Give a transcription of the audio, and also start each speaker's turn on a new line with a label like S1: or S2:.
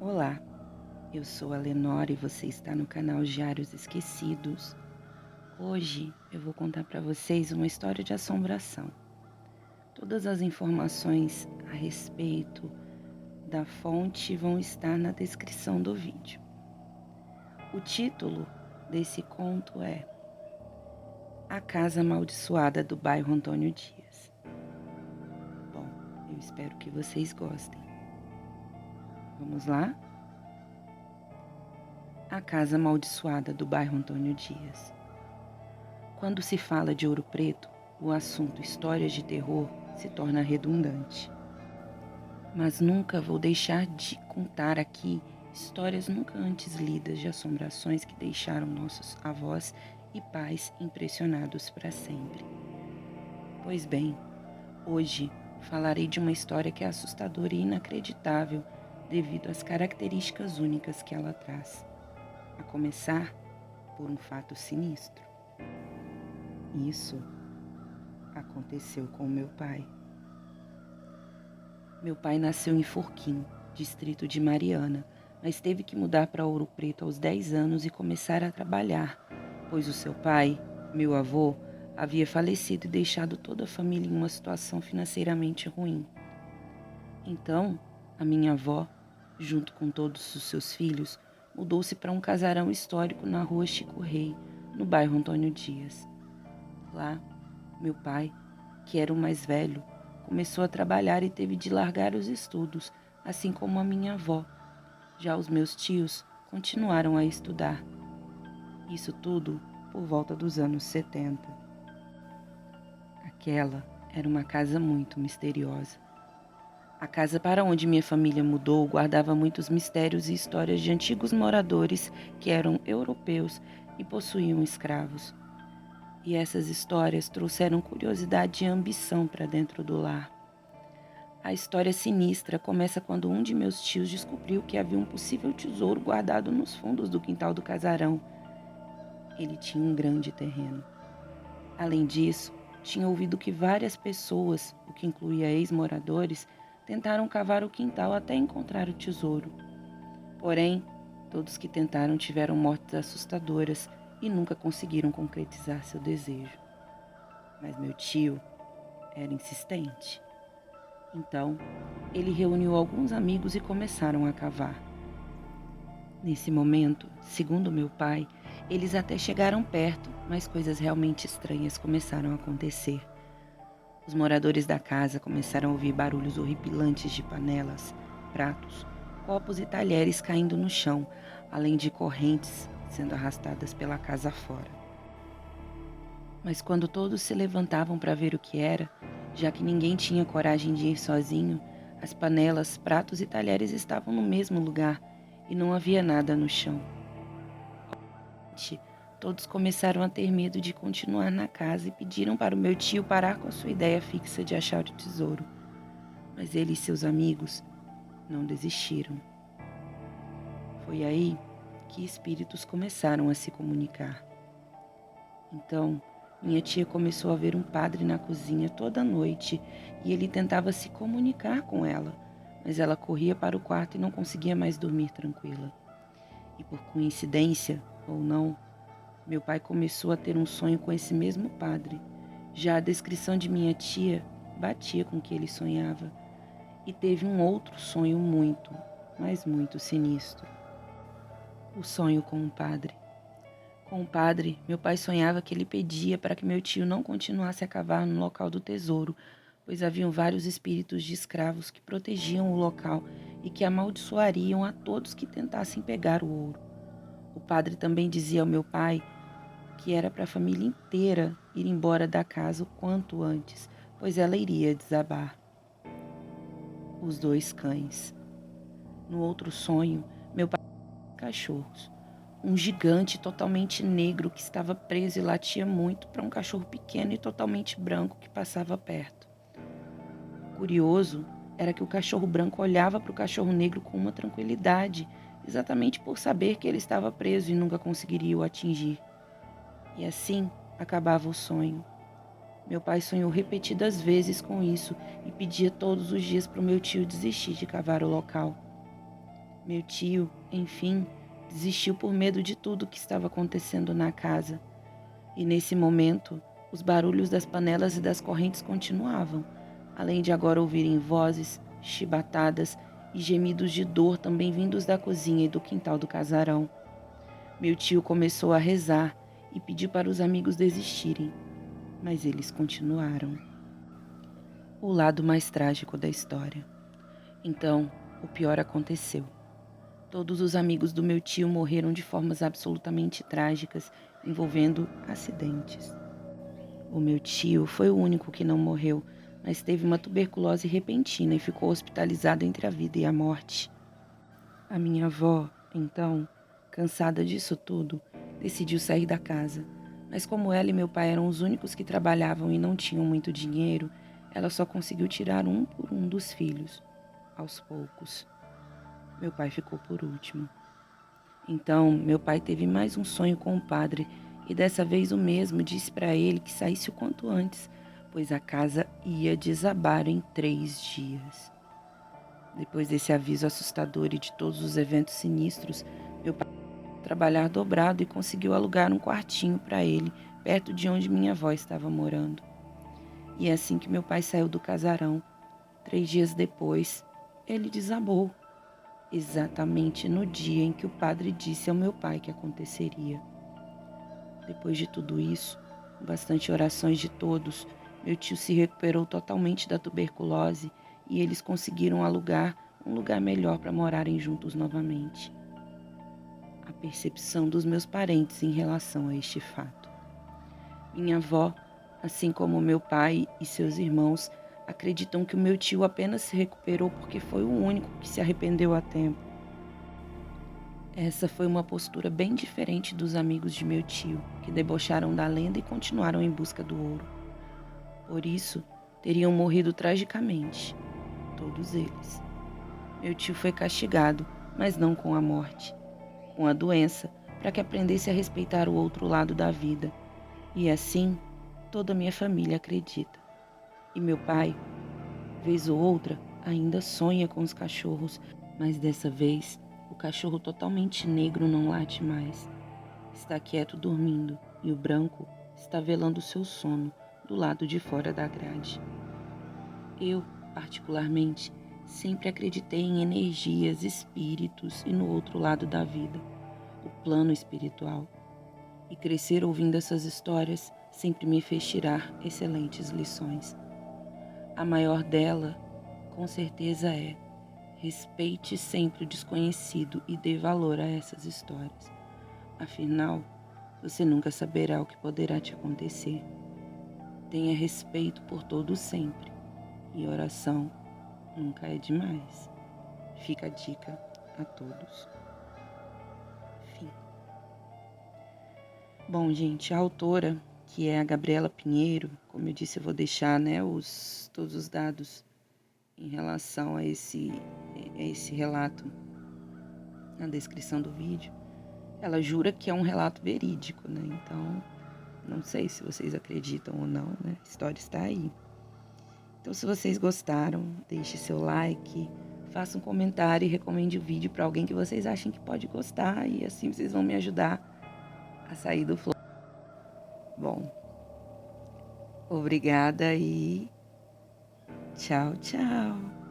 S1: Olá, eu sou a Lenora e você está no canal Diários Esquecidos. Hoje eu vou contar para vocês uma história de assombração. Todas as informações a respeito da fonte vão estar na descrição do vídeo. O título desse conto é A Casa Amaldiçoada do Bairro Antônio Dias. Bom, eu espero que vocês gostem. Vamos lá? A Casa Amaldiçoada do Bairro Antônio Dias. Quando se fala de Ouro Preto, o assunto histórias de terror se torna redundante. Mas nunca vou deixar de contar aqui histórias nunca antes lidas de assombrações que deixaram nossos avós e pais impressionados para sempre. Pois bem, hoje falarei de uma história que é assustadora e inacreditável devido às características únicas que ela traz. A começar por um fato sinistro. Isso aconteceu com meu pai. Meu pai nasceu em Forquim, distrito de Mariana, mas teve que mudar para Ouro Preto aos 10 anos e começar a trabalhar, pois o seu pai, meu avô, havia falecido e deixado toda a família em uma situação financeiramente ruim. Então, a minha avó, junto com todos os seus filhos, mudou-se para um casarão histórico na rua Chico Rei, no bairro Antônio Dias. Lá, meu pai, que era o mais velho, começou a trabalhar e teve de largar os estudos, assim como a minha avó. Já os meus tios continuaram a estudar. Isso tudo por volta dos anos 70. Aquela era uma casa muito misteriosa. A casa para onde minha família mudou guardava muitos mistérios e histórias de antigos moradores que eram europeus e possuíam escravos. E essas histórias trouxeram curiosidade e ambição para dentro do lar. A história sinistra começa quando um de meus tios descobriu que havia um possível tesouro guardado nos fundos do quintal do casarão. Ele tinha um grande terreno. Além disso, tinha ouvido que várias pessoas, o que incluía ex-moradores, tentaram cavar o quintal até encontrar o tesouro. Porém, todos que tentaram tiveram mortes assustadoras e nunca conseguiram concretizar seu desejo. Mas meu tio era insistente. Então, ele reuniu alguns amigos e começaram a cavar. Nesse momento, segundo meu pai, eles até chegaram perto, mas coisas realmente estranhas começaram a acontecer. Os moradores da casa começaram a ouvir barulhos horripilantes de panelas, pratos, copos e talheres caindo no chão, além de correntes sendo arrastadas pela casa fora. Mas quando todos se levantavam para ver o que era, já que ninguém tinha coragem de ir sozinho, as panelas, pratos e talheres estavam no mesmo lugar e não havia nada no chão. Todos começaram a ter medo de continuar na casa e pediram para o meu tio parar com a sua ideia fixa de achar o tesouro. Mas ele e seus amigos não desistiram. Foi aí que espíritos começaram a se comunicar. Então, minha tia começou a ver um padre na cozinha toda noite e ele tentava se comunicar com ela, mas ela corria para o quarto e não conseguia mais dormir tranquila. E por coincidência, ou não, meu pai começou a ter um sonho com esse mesmo padre. Já a descrição de minha tia batia com o que ele sonhava. E teve um outro sonho muito, mas muito sinistro. O sonho com um padre. Com o padre, meu pai sonhava que ele pedia para que meu tio não continuasse a cavar no local do tesouro, pois haviam vários espíritos de escravos que protegiam o local e que amaldiçoariam a todos que tentassem pegar o ouro. O padre também dizia ao meu pai que era para a família inteira ir embora da casa o quanto antes, pois ela iria desabar. Os dois cães. No outro sonho, meu pai tinha cachorros. Um gigante totalmente negro que estava preso e latia muito para um cachorro pequeno e totalmente branco que passava perto. Curioso era que o cachorro branco olhava para o cachorro negro com uma tranquilidade, exatamente por saber que ele estava preso e nunca conseguiria o atingir. E assim acabava o sonho. Meu pai sonhou repetidas vezes com isso e pedia todos os dias para o meu tio desistir de cavar o local. Meu tio, enfim, desistiu por medo de tudo que estava acontecendo na casa. E nesse momento, os barulhos das panelas e das correntes continuavam, além de agora ouvirem vozes, chibatadas e gemidos de dor também vindos da cozinha e do quintal do casarão. Meu tio começou a rezar e pediu para os amigos desistirem, mas eles continuaram. O lado mais trágico da história. Então, o pior aconteceu. Todos os amigos do meu tio morreram de formas absolutamente trágicas, envolvendo acidentes. O meu tio foi o único que não morreu, mas teve uma tuberculose repentina e ficou hospitalizado entre a vida e a morte. A minha avó, então, cansada disso tudo, decidiu sair da casa. Mas como ela e meu pai eram os únicos que trabalhavam e não tinham muito dinheiro, ela só conseguiu tirar um por um dos filhos, aos poucos. Meu pai ficou por último. Então, meu pai teve mais um sonho com o padre e dessa vez o mesmo disse para ele que saísse o quanto antes, pois a casa ia desabar em 3 dias. Depois desse aviso assustador e de todos os eventos sinistros, meu pai foi trabalhar dobrado e conseguiu alugar um quartinho para ele, perto de onde minha avó estava morando. E é assim que meu pai saiu do casarão. 3 dias depois, ele desabou. Exatamente no dia em que o padre disse ao meu pai que aconteceria. Depois de tudo isso, com bastante orações de todos, meu tio se recuperou totalmente da tuberculose e eles conseguiram alugar um lugar melhor para morarem juntos novamente. A percepção dos meus parentes em relação a este fato. Minha avó, assim como meu pai e seus irmãos, acreditam que o meu tio apenas se recuperou porque foi o único que se arrependeu a tempo. Essa foi uma postura bem diferente dos amigos de meu tio, que debocharam da lenda e continuaram em busca do ouro. Por isso, teriam morrido tragicamente, todos eles. Meu tio foi castigado, mas não com a morte, com a doença, para que aprendesse a respeitar o outro lado da vida. E assim, toda a minha família acredita. E meu pai, vez ou outra, ainda sonha com os cachorros, mas dessa vez o cachorro totalmente negro não late mais. Está quieto dormindo e o branco está velando seu sono do lado de fora da grade. Eu, particularmente, sempre acreditei em energias, espíritos e no outro lado da vida, o plano espiritual. E crescer ouvindo essas histórias sempre me fez tirar excelentes lições. A maior dela, com certeza, é: respeite sempre o desconhecido e dê valor a essas histórias. Afinal, você nunca saberá o que poderá te acontecer. Tenha respeito por todos sempre. E oração nunca é demais. Fica a dica a todos. Fim. Bom, gente, a autora, que é a Gabriela Pinheiro, como eu disse, eu vou deixar, né, todos os dados em relação a esse relato na descrição do vídeo. Ela jura que é um relato verídico, né? Então, não sei se vocês acreditam ou não, né? A história está aí. Então, se vocês gostaram, deixe seu like, faça um comentário e recomende o vídeo para alguém que vocês achem que pode gostar e assim vocês vão me ajudar a sair do flow. Bom, obrigada e tchau, tchau.